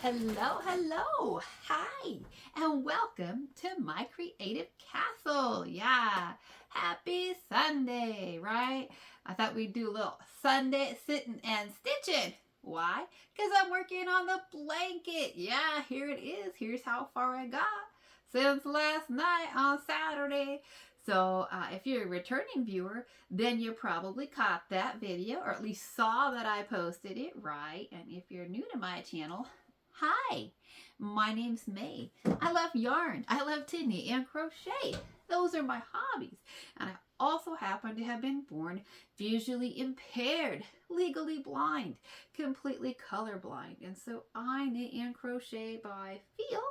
Hello, hello, hi, and welcome to my creative castle. Yeah, happy Sunday, right? I thought we'd do a little Sunday sitting and stitching. Why? Because I'm working on the blanket. Yeah, here it is. Here's how far I got since last night on Saturday. So, if you're a returning viewer, then you probably caught that video or at least saw that I posted it, right? And if you're new to my channel, hi, my name's May. I love yarn, I love to knit and crochet. Those are my hobbies. And I also happen to have been born visually impaired, legally blind, completely colorblind. And so I knit and crochet by feel.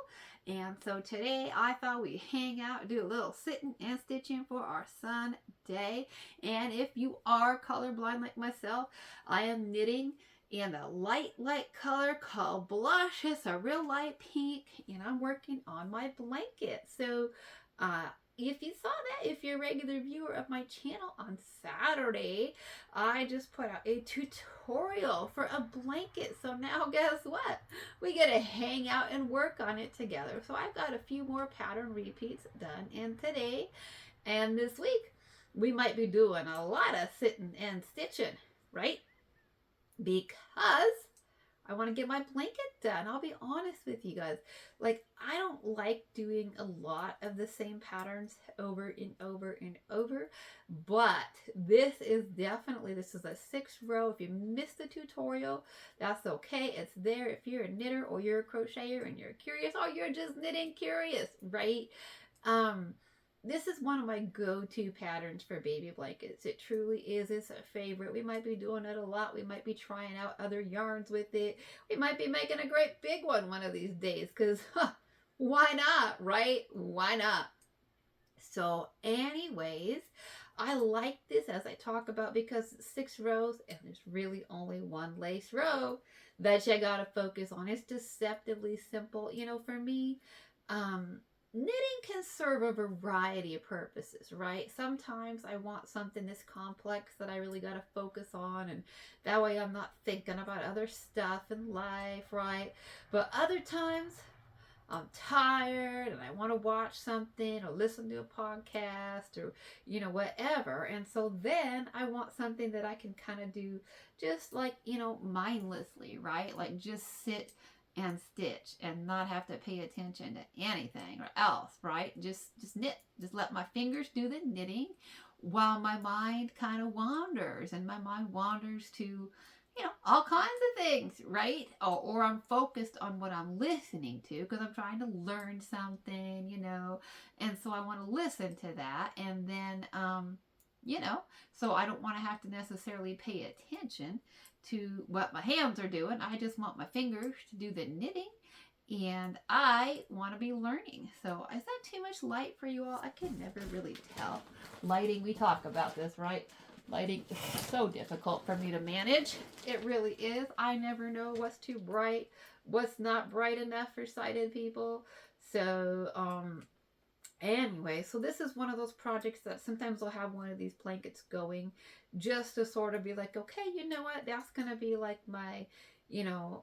And so today I thought we'd hang out, do a little sitting and stitching for our Sunday. And if you are colorblind like myself, I am knitting in a light color called blush. It's a real light pink, and I'm working on my blanket. So if you saw that, if you're a regular viewer of my channel, on Saturday I just put out a tutorial for a blanket. So now guess what, we get to hang out and work on it together. So I've got a few more pattern repeats done in today, and this week we might be doing a lot of sitting and stitching, right? Because I want to get my blanket done. I'll be honest with you guys. Like, I don't like doing a lot of the same patterns over and over and over. But this is a 6 row. If you missed the tutorial, that's okay. It's there if you're a knitter or you're a crocheter and you're curious, or you're just knitting curious, right? This is one of my go-to patterns for baby blankets. It truly is. It's a favorite. We might be doing it a lot. We might be trying out other yarns with it. We might be making a great big one of these days, because why not, right? Why not? So anyways, I like this, as I talk about, because it's 6 rows and there's really only one lace row that you gotta focus on. It's deceptively simple. For me, knitting can serve a variety of purposes, right? Sometimes I want something this complex that I really got to focus on, and that way I'm not thinking about other stuff in life, right? But other times I'm tired and I want to watch something or listen to a podcast or, whatever. And so then I want something that I can kind of do just like, mindlessly, right? Like just sit and stitch and not have to pay attention to anything or else, right? Just knit. Just let my fingers do the knitting while my mind kind of wanders, and my mind wanders to all kinds of things, right? Or I'm focused on what I'm listening to because I'm trying to learn something, and so I want to listen to that, and then so I don't want to have to necessarily pay attention to what my hands are doing. I just want my fingers to do the knitting, and I want to be learning. So is that too much light for you all? I can never really tell. Lighting, we talk about this, right? Lighting is so difficult for me to manage. It really is. I never know what's too bright, what's not bright enough for sighted people. So anyway, so this is one of those projects that sometimes I'll have one of these blankets going just to sort of be like, okay, you know what? That's going to be like my,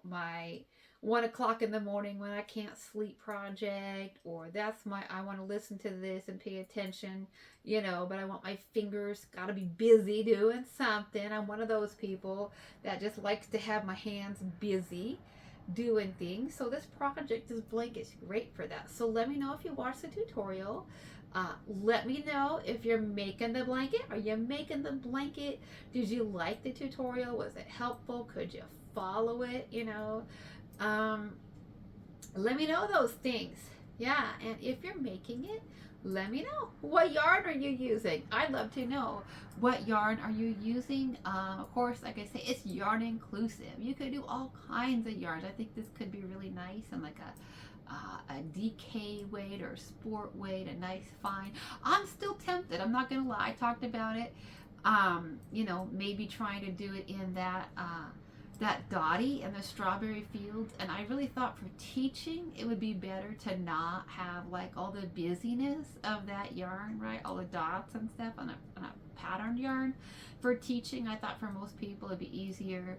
my 1 o'clock in the morning when I can't sleep project, or that's my, I want to listen to this and pay attention, but I want my fingers got to be busy doing something. I'm one of those people that just likes to have my hands busy doing things. So this project, this blanket, is great for that. So let me know if you watch the tutorial. Let me know if you're making the blanket. Are you making the blanket? Did you like the tutorial? Was it helpful? Could you follow it? Let me know those things. Yeah, and if you're making it, let me know. What yarn are you using? I'd love to know. What yarn are you using? Of course, like I say, it's yarn inclusive. You could do all kinds of yarns. I think this could be really nice and like a DK weight or sport weight, a nice fine. I'm still tempted. I'm not gonna lie. I talked about it. Maybe trying to do it in that Dottie and the strawberry fields, and I really thought for teaching it would be better to not have like all the busyness of that yarn, right? All the dots and stuff on a patterned yarn. For teaching, I thought for most people it'd be easier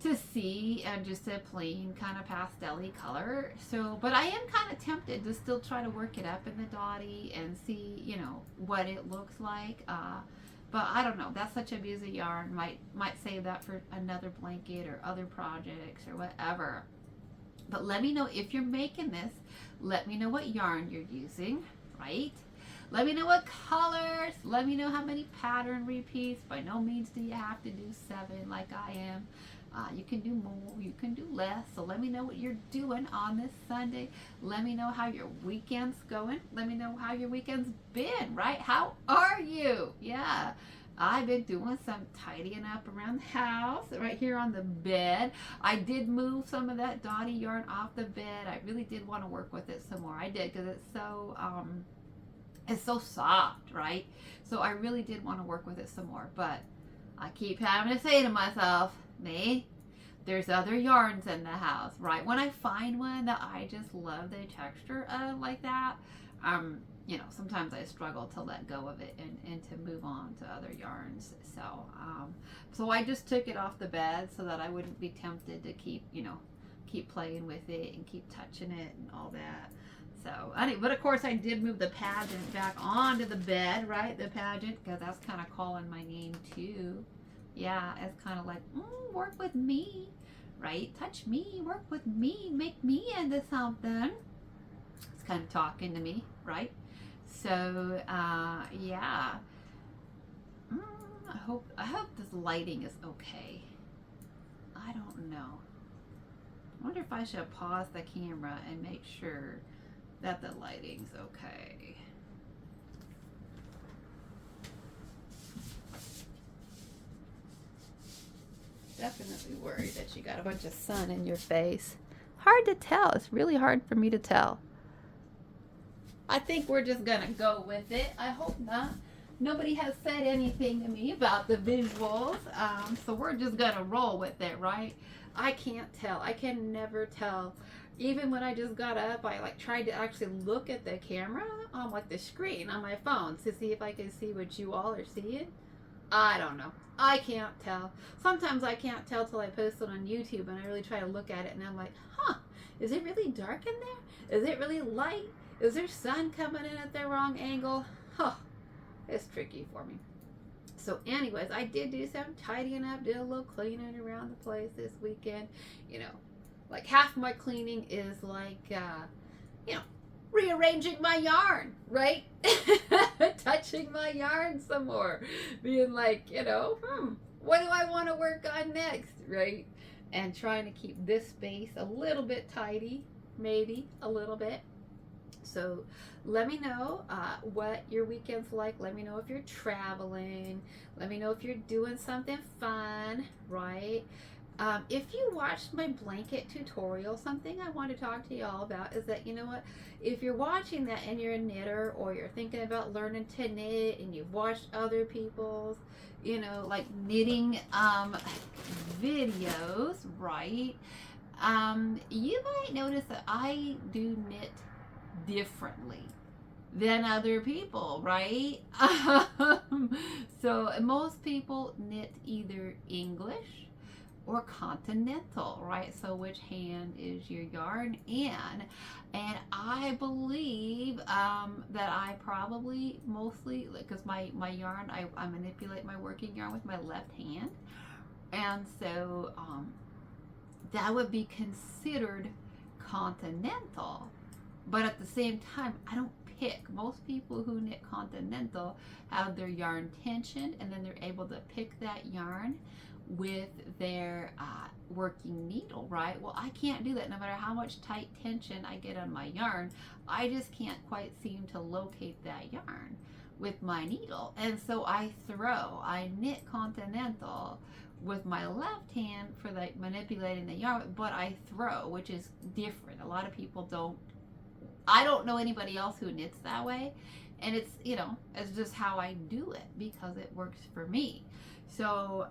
to see, and just a plain kind of pastel-y color. So, but I am kind of tempted to still try to work it up in the dotty and see, you know, what it looks like. But I don't know. That's such a busy yarn. Might save that for another blanket or other projects or whatever. But let me know if you're making this. Let me know what yarn you're using, right? Let me know what colors. Let me know how many pattern repeats. By no means do you have to do 7 like I am. You can do more, you can do less. So let me know what you're doing on this Sunday. Let me know how your weekend's going. Let me know how your weekend's been, right? How are you? Yeah. I've been doing some tidying up around the house, right here on the bed. I did move some of that dotty yarn off the bed. I really did want to work with it some more. I did, because it's so soft, right? So I really did want to work with it some more, but I keep having to say to myself, me, there's other yarns in the house, right? When I find one that I just love the texture of like that, you know, sometimes I struggle to let go of it and to move on to other yarns. So I just took it off the bed so that I wouldn't be tempted to keep playing with it and keep touching it and all that. So, anyway, but of course I did move the pageant back onto the bed, right? The pageant, because that's kind of calling my name too. Yeah, it's kind of like, work with me, right? Touch me, work with me, make me into something. It's kind of talking to me, right? So, yeah. I hope this lighting is okay. I don't know. I wonder if I should pause the camera and make sure that the lighting's okay. Definitely worried that you got a bunch of sun in your face. Hard to tell. It's really hard for me to tell. I think we're just gonna go with it. I hope not. Nobody has said anything to me about the visuals, so we're just gonna roll with it, right? I can't tell. I can never tell. Even when I just got up, I tried to actually look at the camera on the screen on my phone to see if I can see what you all are seeing. I don't know. I can't tell. Sometimes I can't tell till I post it on YouTube and I really try to look at it and I'm like, is it really dark in there? Is it really light? Is there sun coming in at the wrong angle? It's tricky for me. So anyways, I did do some tidying up, did a little cleaning around the place this weekend. You know, half my cleaning is rearranging my yarn, right? Touching my yarn some more. Being what do I want to work on next, right? And trying to keep this space a little bit tidy, maybe a little bit. So let me know what your weekend's like. Let me know if you're traveling. Let me know if you're doing something fun, right? If you watched my blanket tutorial, something I want to talk to y'all about is that, you know what, if you're watching that and you're a knitter or you're thinking about learning to knit and you've watched other people's, knitting videos, right, you might notice that I do knit differently than other people, right? So most people knit either English or continental, right? So which hand is your yarn in? And I believe that I probably mostly, because my yarn, I manipulate my working yarn with my left hand, and so that would be considered continental. But at the same time, I don't pick. Most people who knit continental have their yarn tensioned and then they're able to pick that yarn with their working needle, right? Well, I can't do that. No matter how much tight tension I get on my yarn, I just can't quite seem to locate that yarn with my needle. And so I knit continental with my left hand for manipulating the yarn, but I throw, which is different. A lot of people don't. I don't know anybody else who knits that way, and it's it's just how I do it because it works for me. So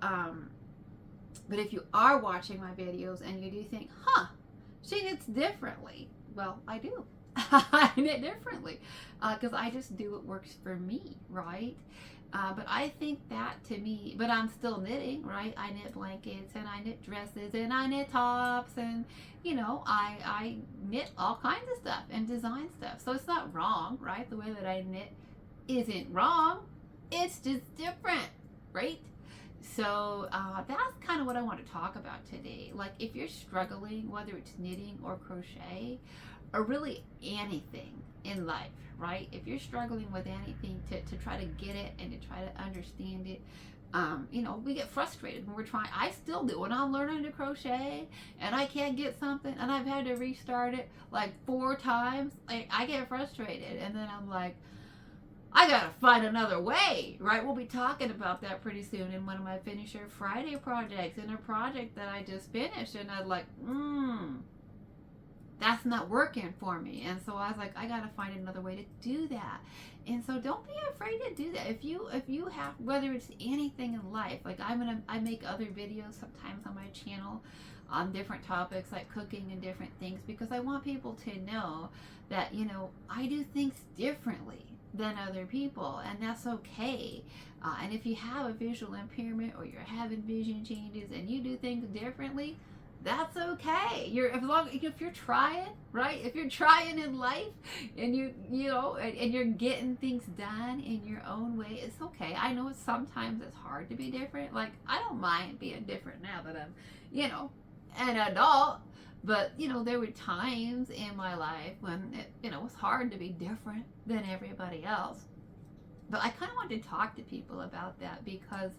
but if you are watching my videos and you do think, she knits differently, well, I do. I knit differently because I just do what works for me, right? But I think that to me, but I'm still knitting, right? I knit blankets and I knit dresses and I knit tops and, I knit all kinds of stuff and design stuff. So it's not wrong, right? The way that I knit isn't wrong. It's just different, right? So that's kind of what I want to talk about today. Like if you're struggling, whether it's knitting or crochet, or really anything in life, right? If you're struggling with anything to try to get it and to try to understand it, we get frustrated when we're trying. I still do when I'm learning to crochet and I can't get something and I've had to restart it like 4 times. Like I get frustrated and then I'm like, I gotta find another way, right? We'll be talking about that pretty soon in one of my Finish Your Friday projects, in a project that I just finished, and I'm like, that's not working for me. And so I was like, I gotta find another way to do that. And so don't be afraid to do that. If you have, whether it's anything in life, like I make other videos sometimes on my channel on different topics like cooking and different things, because I want people to know that, I do things differently than other people, and that's okay. And if you have a visual impairment or you're having vision changes and you do things differently, that's okay. If you're trying, right? If you're trying in life and and you're getting things done in your own way, it's okay. I know sometimes it's hard to be different. Like I don't mind being different now that I'm, an adult. But, there were times in my life when it was hard to be different than everybody else. But I kind of wanted to talk to people about that because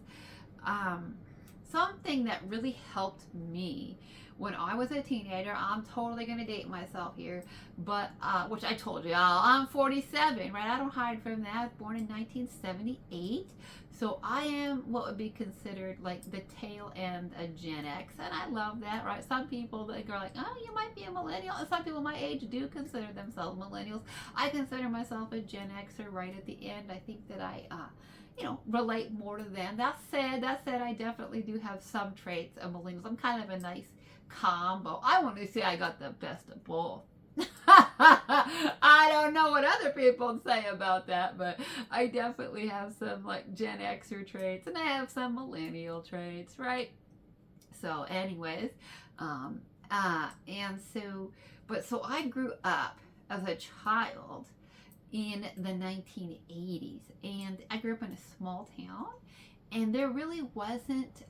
something that really helped me when I was a teenager, I'm totally going to date myself here, but which I told you, I'm 47, right? I don't hide from that. Born in 1978. So I am what would be considered like the tail end of Gen X, and I love that, right? Some people that are like, oh, you might be a millennial, and some people my age do consider themselves millennials. I consider myself a Gen Xer right at the end. I think that I, relate more to them. That said, I definitely do have some traits of millennials. I'm kind of a nice combo. I want to say I got the best of both. I don't know what other people say about that, but I definitely have some like Gen Xer traits and I have some millennial traits, right? So anyways, so I grew up as a child in the 1980s, and I grew up in a small town, and there really wasn't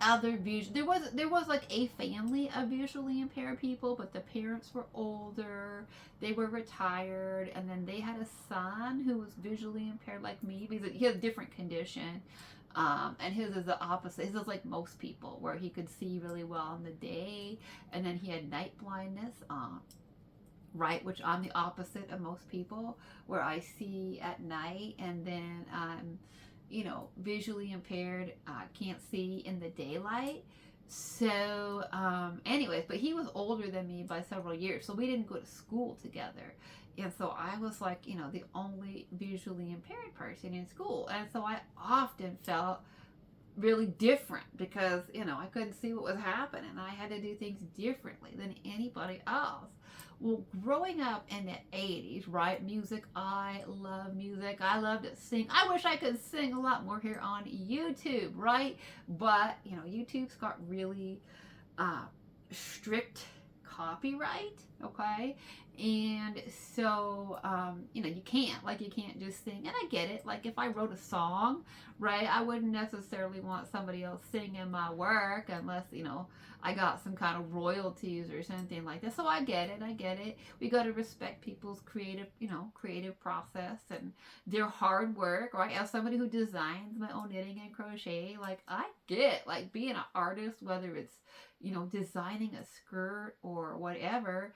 other there was like a family of visually impaired people, but the parents were older, they were retired, and then they had a son who was visually impaired like me because he had a different condition. And his is the opposite. His is like most people, where he could see really well in the day, and then he had night blindness, right, which I'm the opposite of most people, where I see at night, and then visually impaired, can't see in the daylight. So anyways, but he was older than me by several years, so we didn't go to school together, and so I was like, the only visually impaired person in school, and so I often felt really different because I couldn't see what was happening. I had to do things differently than anybody else. Well, growing up in the 80s, right, music, I love music. I love to sing. I wish I could sing a lot more here on YouTube, right? But YouTube's got really strict copyright, okay? And so you can't just sing. And I get it. Like if I wrote a song, right, I wouldn't necessarily want somebody else singing my work unless I got some kind of royalties or something like that. So I get it. We got to respect people's creative process and their hard work, right? As somebody who designs my own knitting and crochet, like I get like being an artist, whether it's designing a skirt or whatever,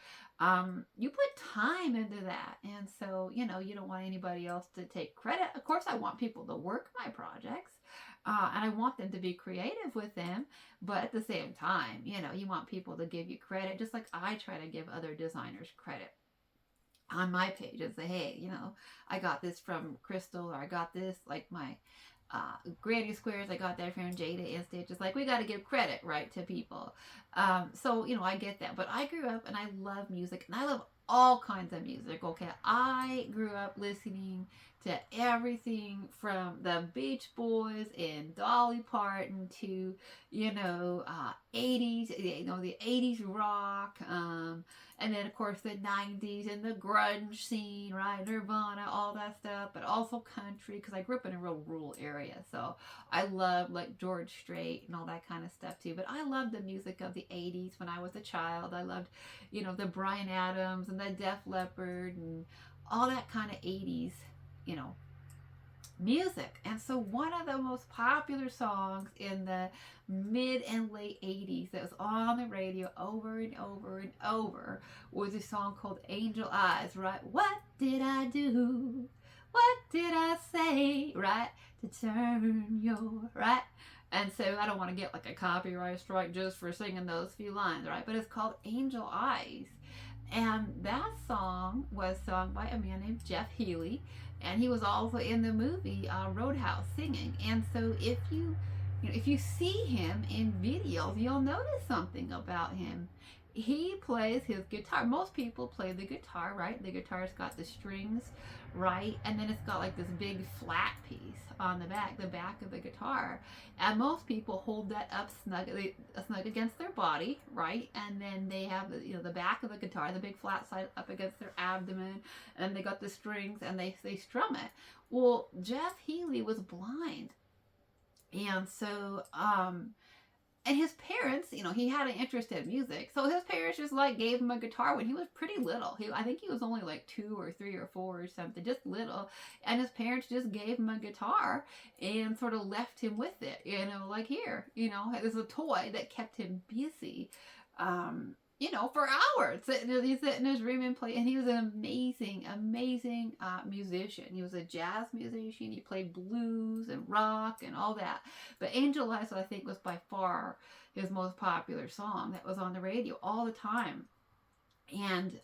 you put time into that, and so you don't want anybody else to take credit. Of course I want people to work my projects, and I want them to be creative with them, but at the same time, you want people to give you credit, just like I try to give other designers credit on my page and say, hey, I got this from Crystal, or I got this, like my granny squares, I got that from Jada and Stitches. Like we got to give credit, right, to people. So I get that, but I grew up and I love music, and I love all kinds of music. Okay, I grew up listening to everything from the Beach Boys and Dolly Parton to, 80s, the 80s rock, and then of course the 90s and the grunge scene, right? Nirvana, all that stuff, but also country, because I grew up in a real rural area, so I love like George Strait and all that kind of stuff too. But I loved the music of the 80s when I was a child. I loved, the Bryan Adams and the Def Leppard and all that kind of 80s, music. And so one of the most popular songs in the mid and late 80s that was on the radio over and over and over was a song called Angel Eyes, right? What did I do? What did I say, right? To turn your, right? And so I don't want to get like a copyright strike just for singing those few lines, right? But it's called Angel Eyes. And that song was sung by a man named Jeff Healey, and he was also in the movie Roadhouse singing. And so if you see him in videos, you'll notice something about him. He plays his guitar. Most people play the guitar, right? The guitar's got the strings, right? And then it's got like this big flat piece on the back of the guitar. And most people hold that up snug against their body, right? And then they have the back of the guitar, the big flat side up against their abdomen, and they got the strings and they strum it. Well, Jeff Healey was blind. And so and his parents, he had an interest in music. So his parents just like gave him a guitar when he was pretty little. I think he was only like 2 or 3 or 4 or something, just little. And his parents just gave him a guitar and sort of left him with it, like here, it was a toy that kept him busy, for hours. He sit in his room and play. And he was an amazing, amazing musician. He was a jazz musician. He played blues and rock and all that. But Angel Eyes, I think, was by far his most popular song that was on the radio all the time. And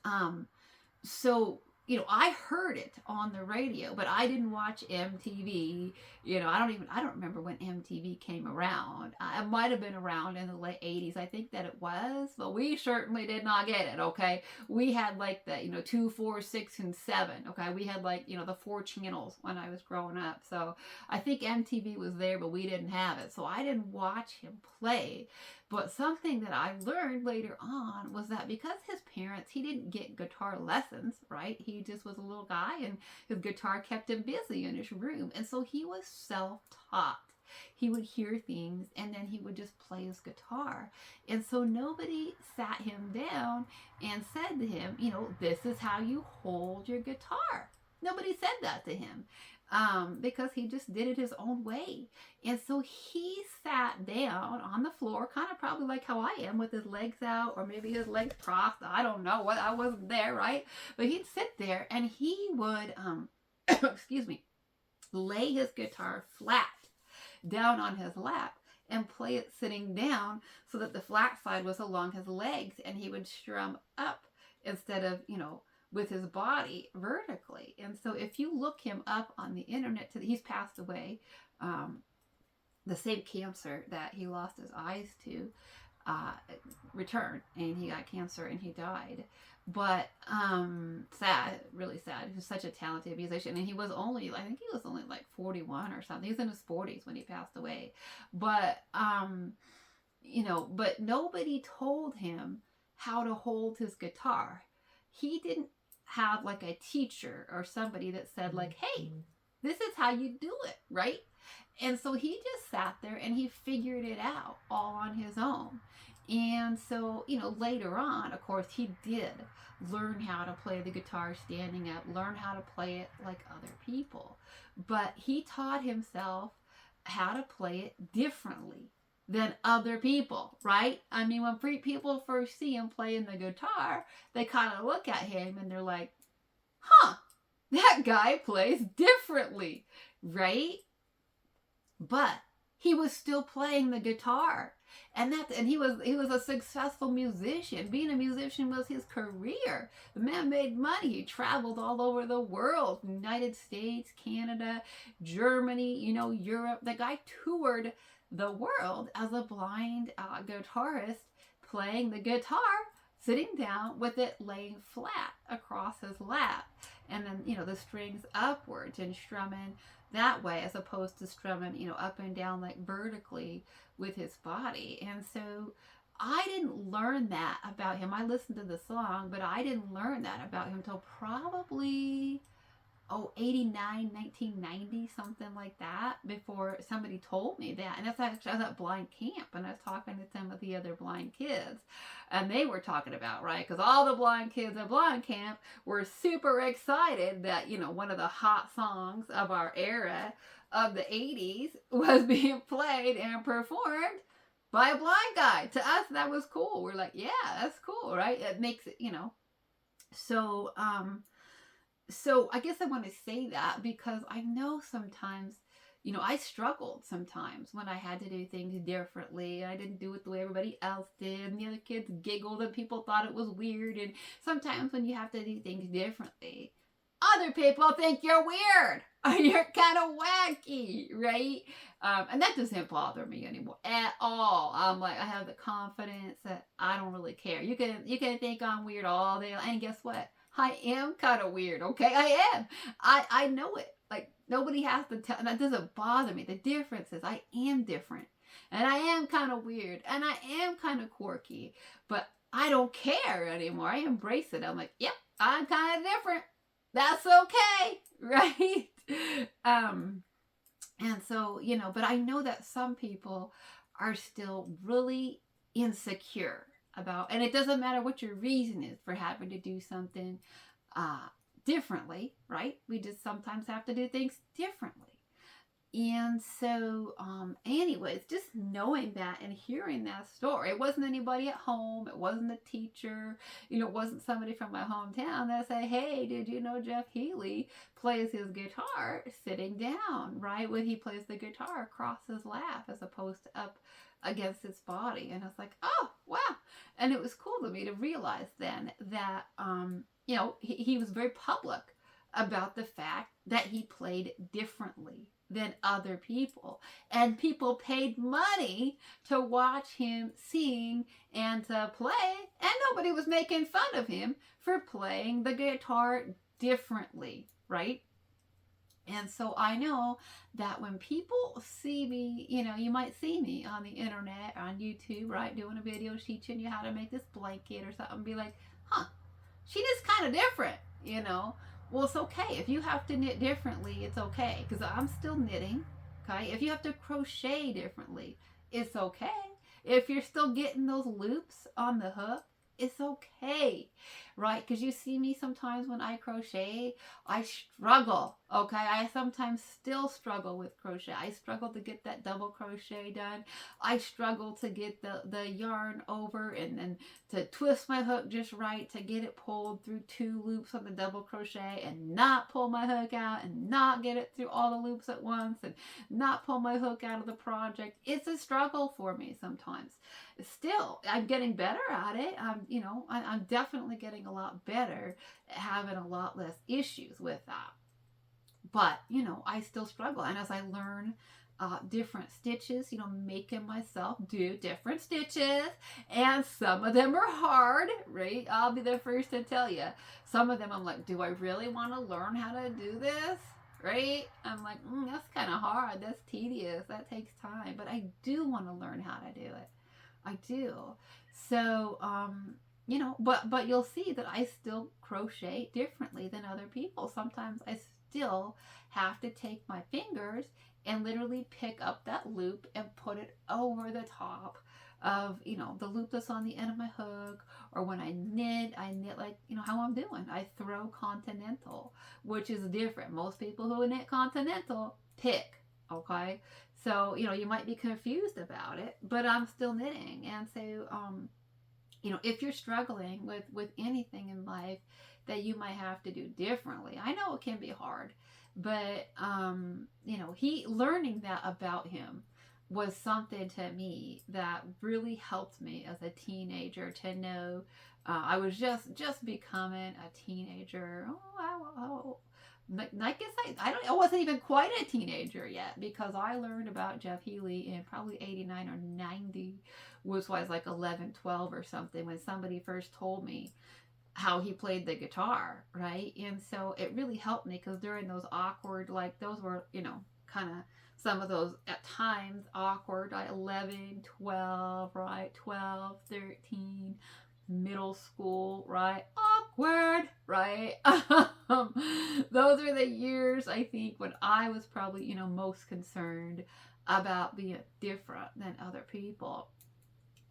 so I heard it on the radio, but I didn't watch MTV. I don't remember when MTV came around. It might have been around in the late 80s. I think that it was, but we certainly did not get it, okay? We had like the, 2, 4, 6, and 7, okay? We had like, the 4 channels when I was growing up. So I think MTV was there, but we didn't have it. So I didn't watch him play. But something that I learned later on was that because his parents, he didn't get guitar lessons, right? He just was a little guy and his guitar kept him busy in his room. And so he was self-taught. He would hear things and then he would just play his guitar. And so nobody sat him down and said to him, this is how you hold your guitar. Nobody said that to him. Because he just did it his own way. And so he sat down on the floor, kind of probably like how I am, with his legs out, or maybe his legs crossed. I don't know. I wasn't there, right? But he'd sit there and he would, lay his guitar flat down on his lap and play it sitting down so that the flat side was along his legs, and he would strum up instead of, with his body vertically. And so if you look him up on the internet, he's passed away, the same cancer that he lost his eyes to returned, and he got cancer and he died. But sad, really sad. He was such a talented musician, and he was only like 41 or something. He was in his 40s when he passed away. But but nobody told him how to hold his guitar. He didn't have like a teacher or somebody that said like, hey, this is how you do it, right? And so he just sat there and he figured it out all on his own. And so, later on, of course, he did learn how to play the guitar standing up, learn how to play it like other people. But he taught himself how to play it differently than other people, right? I mean, when people first see him playing the guitar, they kind of look at him and they're like, that guy plays differently, right? But he was still playing the guitar. And he was a successful musician. Being a musician was his career. The man made money. He traveled all over the world, United States, Canada, Germany, Europe. The guy toured the world as a blind guitarist, playing the guitar, sitting down with it laying flat across his lap. and then, the strings upwards and strumming that way as opposed to strumming, up and down like vertically with his body. And so I didn't learn that about him. I listened to the song, but I didn't learn that about him until probably 89, 1990, something like that, before somebody told me that. And that's actually, I was at blind camp, and I was talking to some of the other blind kids, and they were talking about, right, because all the blind kids at blind camp were super excited that, one of the hot songs of our era of the 80s was being played and performed by a blind guy. To us, that was cool. We're like, yeah, that's cool, right? It makes it, so, so I guess I want to say that because I know sometimes, I struggled sometimes when I had to do things differently. I didn't do it the way everybody else did, and the other kids giggled and people thought it was weird. And sometimes when you have to do things differently, other people think you're weird or you're kind of wacky, right? And that doesn't bother me anymore at all. I'm like, I have the confidence that I don't really care. You can think I'm weird all day, and guess what? I am kind of weird, okay? I am. I know it. Like, nobody has to tell, and that doesn't bother me. The difference is I am different, and I am kind of weird, and I am kind of quirky, but I don't care anymore. I embrace it. I'm like, yep, I'm kind of different. That's okay, right? And so, but I know that some people are still really insecure about, and it doesn't matter what your reason is for having to do something differently, right? We just sometimes have to do things differently. And so, anyways, just knowing that and hearing that story, it wasn't anybody at home, it wasn't a teacher, it wasn't somebody from my hometown that said, hey, did you know Jeff Healy plays his guitar sitting down, right? When he plays the guitar across his lap as opposed to up against his body. And I was like, oh, wow. And it was cool to me to realize then that, he was very public about the fact that he played differently than other people, and people paid money to watch him sing and to play, and nobody was making fun of him for playing the guitar differently, right? And so I know that when people see me, you might see me on the internet, on YouTube, right, doing a video teaching you how to make this blanket or something, and be like, huh, she is kind of different, Well, it's okay. If you have to knit differently, it's okay. Because I'm still knitting, okay? If you have to crochet differently, it's okay. If you're still getting those loops on the hook, it's okay, right? Because you see me sometimes when I crochet, I struggle, okay? I sometimes still struggle with crochet. I struggle to get that double crochet done. I struggle to get the yarn over and to twist my hook just right to get it pulled through 2 loops on the double crochet and not pull my hook out and not get it through all the loops at once and not pull my hook out of the project. It's a struggle for me sometimes. Still, I'm getting better at it. I'm definitely getting a lot better at having a lot less issues with that. But, I still struggle. And as I learn different stitches, making myself do different stitches, and some of them are hard, right? I'll be the first to tell you. Some of them I'm like, do I really want to learn how to do this? Right? I'm like, that's kind of hard. That's tedious. That takes time. But I do want to learn how to do it. I do. So, but you'll see that I still crochet differently than other people. Sometimes I still have to take my fingers and literally pick up that loop and put it over the top of, the loop that's on the end of my hook. Or when I knit like, how I'm doing. I throw continental, which is different. Most people who knit continental pick, okay? So, you might be confused about it, but I'm still knitting. And so, if you're struggling with anything in life that you might have to do differently, I know it can be hard, but, learning that about him was something to me that really helped me as a teenager to know. I was just becoming a teenager. I guess I wasn't even quite a teenager yet, because I learned about Jeff Healy in probably 89 or 90, which was like 11, 12 or something, when somebody first told me how he played the guitar, right? And so it really helped me because during those awkward, like those were, kind of some of those at times awkward, like 11, 12, right? 12, 13, middle school, right? Awkward, right? Those are the years I think when I was probably, most concerned about being different than other people.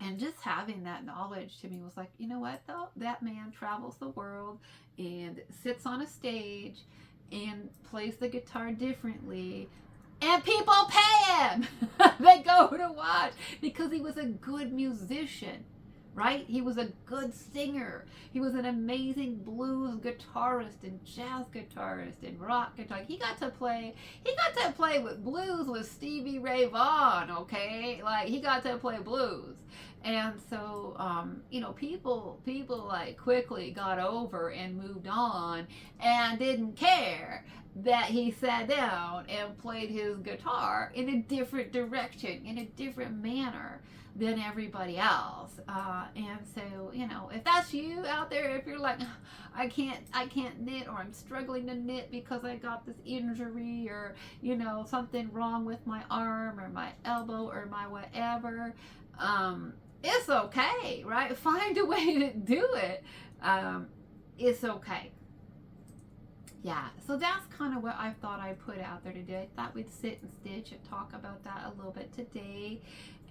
And just having that knowledge to me was like, you know what, though? That man travels the world and sits on a stage and plays the guitar differently. And people pay him. They go to watch because he was a good musician, right? He was a good singer. He was an amazing blues guitarist and jazz guitarist and rock guitar. He got to play with blues with Stevie Ray Vaughan, okay? Like he got to play blues. And so, people like quickly got over and moved on and didn't care that he sat down and played his guitar in a different direction, in a different manner than everybody else. And so, if that's you out there, if you're like, I can't knit, or I'm struggling to knit because I got this injury, or, something wrong with my arm or my elbow or my whatever, it's okay, right? Find a way to do it. It's okay. Yeah, so that's kind of what I thought I'd put out there today. I thought we'd sit and stitch and talk about that a little bit today.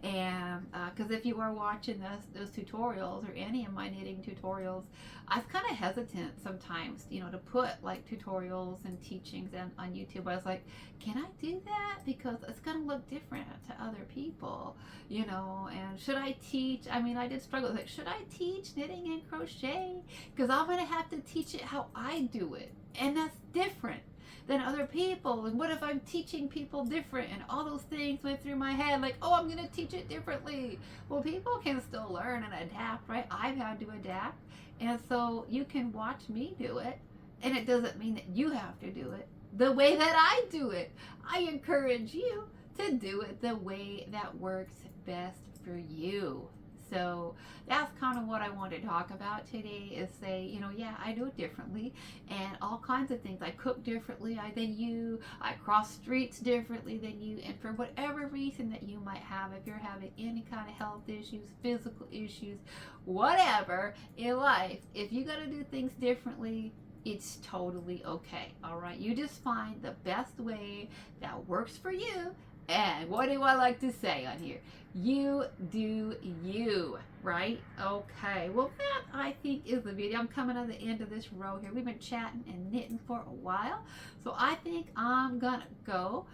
And because if you are watching those tutorials or any of my knitting tutorials, I was kind of hesitant sometimes, to put like tutorials and teachings on YouTube. I was like, can I do that? Because it's going to look different to other people, and should I teach? I mean, I did struggle. Like, should I teach knitting and crochet? Because I'm going to have to teach it how I do it. And that's different than other people. And what if I'm teaching people different? And all those things went through my head, like, oh, I'm going to teach it differently. Well, people can still learn and adapt, right? I've had to adapt. And so you can watch me do it. And it doesn't mean that you have to do it the way that I do it. I encourage you to do it the way that works best for you. So that's kind of what I want to talk about today, is say, yeah, I do it differently, and all kinds of things. I cook differently than you. I cross streets differently than you. And for whatever reason that you might have, if you're having any kind of health issues, physical issues, whatever in life, if you got to do things differently, it's totally okay. All right. You just find the best way that works for you. And what do I like to say on here? You do you, right? Okay. Well, that I think is the video. I'm coming to the end of this row here. We've been chatting and knitting for a while. So I think I'm going to go,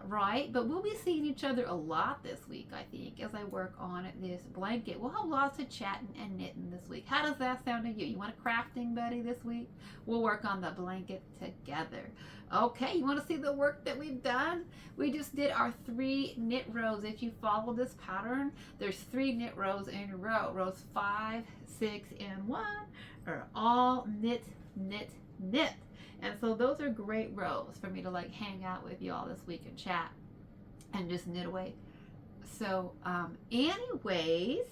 right? But we'll be seeing each other a lot this week, I think, as I work on this blanket. We'll have lots of chatting and knitting this week. How does that sound to you? You want a crafting buddy this week? We'll work on the blanket together. Okay, you want to see the work that we've done? We just did our 3 knit rows. If you follow this pattern, there's 3 knit rows in a row. Rows 5, 6, and 1 are all knit, knit, knit. And so those are great rows for me to like hang out with you all this week and chat and just knit away. So anyways,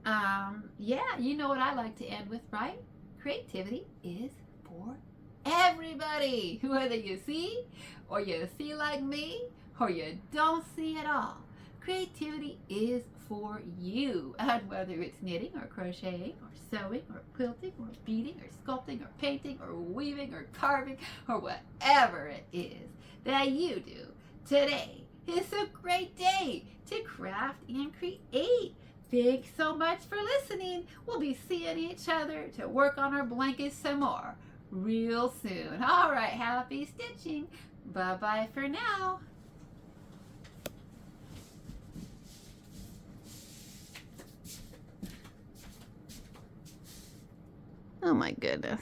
yeah, you know what I like to end with, right? Creativity is for everybody, whether you see or you see like me or you don't see at all. Creativity is for you, and whether it's knitting or crocheting or sewing or quilting or beading or sculpting or painting or weaving or carving or whatever it is that you do today, it's a great day to craft and create. Thanks so much for listening. We'll be seeing each other to work on our blankets some more real soon. All right, happy stitching. Bye-bye for now. Oh my goodness.